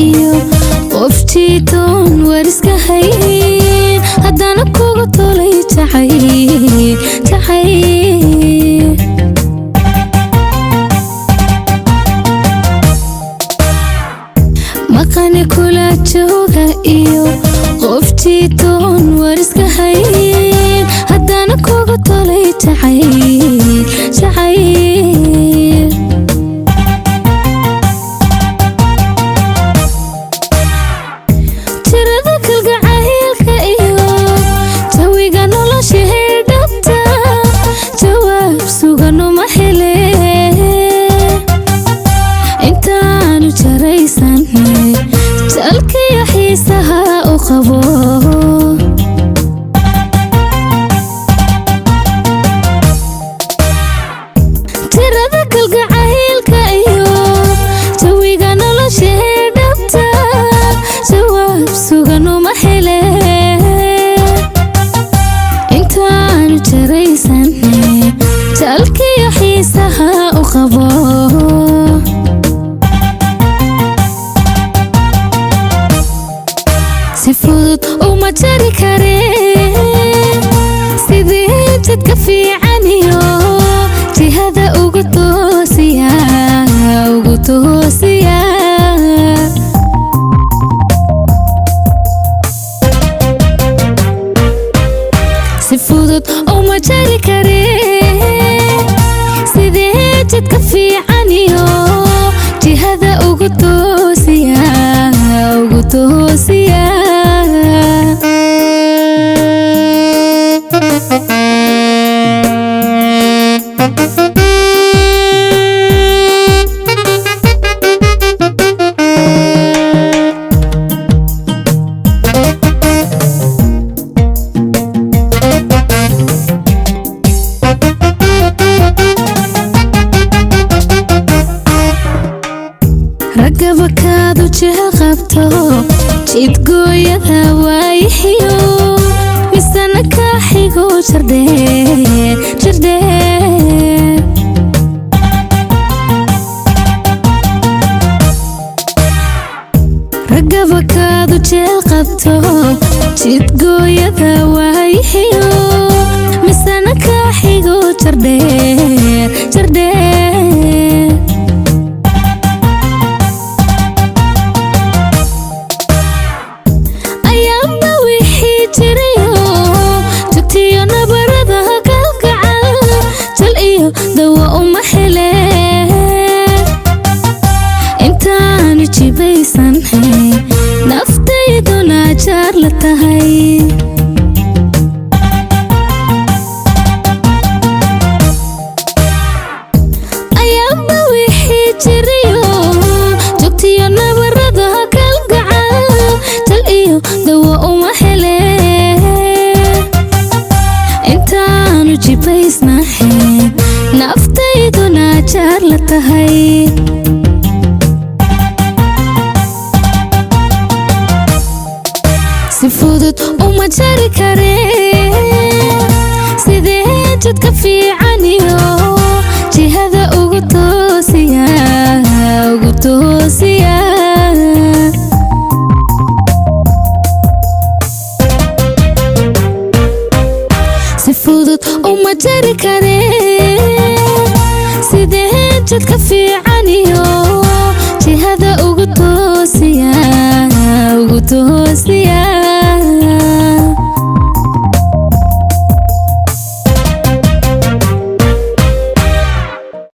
iyo qoftii doon wariska hayn haddana kugu tolay jacayl maqani kula jooga iyo qoftii doon wariska hayn haddana kugu tolay jacayl tirada kalgacaylka iyo jawiga noloshii dhabta jawaab sugan uma hele intaanu jaraysanay jalkiyo xiisaha u qabo tirada kalgacaylka iyo jawiga noloshii dhabta jawaab sugan uma hele intaanu jaraysanay jalkiyo xiisaha u qabo si fudud uma jari kareen sidii jidka fiican iyo jihada ugu toosiya si fudud uma jari kareen sidii jidka fiican iyo jihada ugu toosiya ragaba kaadu jehel qabto jidgooyada waayihiyo misana ka xigo jardheer ragaba kaadu jehel qabto jidgooyada waayihiyo misana ka xigo jardheer dawa uma hele intaanu jibaysanhay naftayduna jaar la tahay ayaanba wixii jiriyo joogtiyo nabarada kalgacal jal iyo dawa uma hele intaanu jibaysnahay naftayduna jaar la tahay si fudud uma jari kareen sidii jidka fiican iyo jihada ugu toosiya si fudud uma jari kareen sidii jidka fiican iyo jihada ugu toosiya